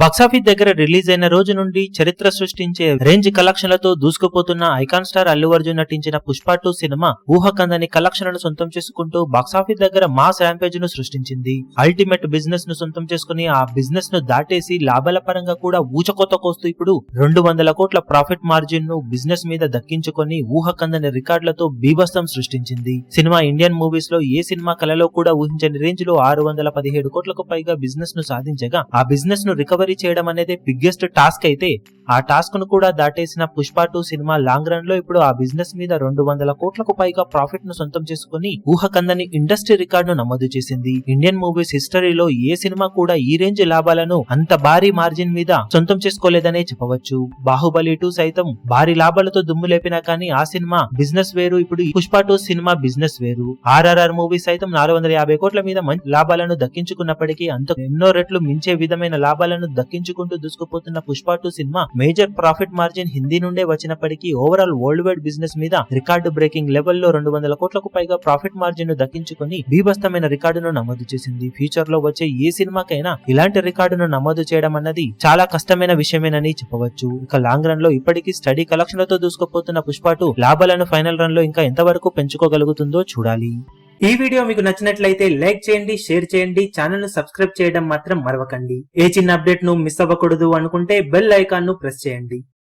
Box office దగ్గర release అయిన రోజు నుండి చరిత్ర సృష్టించే రేంజ్ కలెక్షన్లతో దూసుకుపోతున్న ఐకాన్ స్టార్ అల్లు అర్జున్ నటించిన పుష్ప 2 సినిమా ఊహకందని కలెక్షన్లను సొంతం చేసుకుంటూ బాక్సాఫీస్ దగ్గర మాస్ ర్యాంపేజ్ ను సృష్టించింది. అల్టిమేట్ బిజినెస్ ను సొంతం చేసుకుని ఆ బిజినెస్ ను దాటేసి లాభాల పరంగా కూడా ఊచకోత కోస్తూ ఇప్పుడు 200 కోట్ల ప్రాఫిట్ మార్జిన్ ను బిజినెస్ మీద దక్కించుకొని ఊహకందని రికార్డులతో బీభత్సం సృష్టించింది. సినిమా ఇండియన్ మూవీస్ లో ఏ సినిమా కలలో కూడా ఊహించని రేంజ్ లో 617 కోట్లకు పైగా బిజినెస్ ను సాధించగా ఆ బిజినెస్ ను రికవరీ చేయడం అనేది బిగ్గెస్ట్ టాస్క్ అయితే ఆ టాస్క్ ను కూడా దాటేసిన పుష్ప 2 సినిమా లాంగ్ రన్ లో ఇప్పుడు ఆ బిజినెస్ మీద 200 కోట్లకు పైగా ప్రాఫిట్ ను సొంతం చేసుకుని ఊహకందని ఇండస్ట్రీ రికార్డును నమోదు చేసింది. ఇండియన్ మూవీస్ హిస్టరీలో ఏ సినిమా కూడా ఈ రేంజ్ లాభాలను అంత భారీ మార్జిన్ మీద సొంతం చేసుకోలేదనే చెప్పవచ్చు. బాహుబలి 2 సైతం భారీ లాభాలతో దుమ్ము లేపినా కానీ ఆ సినిమా బిజినెస్ వేరు, ఇప్పుడు పుష్ప 2 సినిమా బిజినెస్ వేరు. ఆర్ఆర్ఆర్ మూవీ సైతం 450 కోట్ల మీద మంచి లాభాలను దక్కించుకున్నప్పటికీ అంత ఎన్నో రెట్లు మించే విధమైన లాభాలను దక్కించుకుంటూ దూసుకుపోతున్న Pushpa 2 cinema major profit margin Hindi నుండే వచ్చినప్పటికీ ఓవరాల్ వరల్డ్ వైడ్ బిజినెస్ మీద రికార్డు బ్రేకింగ్ లెవెల్లో 200 కోట్లకు పైగా ప్రాఫిట్ మార్జిన్ ను దక్కించుకుని బీభత్సమైన రికార్డును నమోదు చేసింది. ఫ్యూచర్ లో వచ్చే ఏ సినిమాకైనా ఇలాంటి రికార్డును నమోదు చేయడం అన్నది చాలా కష్టమైన విషయమేనని చెప్పవచ్చు. ఇక లాంగ్ రన్ లో ఇప్పటికీ స్టడీ కలెక్షన్లతో దూసుకుపోతున్న పుష్ప 2 లాభాలను ఫైనల్ రన్ లో ఇంకా ఎంతవరకు పెంచుకోగలుగుతుందో చూడాలి. ఈ వీడియో మీకు నచ్చినట్లయితే లైక్ చేయండి, షేర్ చేయండి, ఛానల్ ను సబ్స్క్రైబ్ చేయడం మాత్రం మరవకండి. ఏ చిన్న అప్డేట్ ను మిస్ అవ్వకూడదు అనుకుంటే బెల్ ఐకాన్ ను ప్రెస్ చేయండి.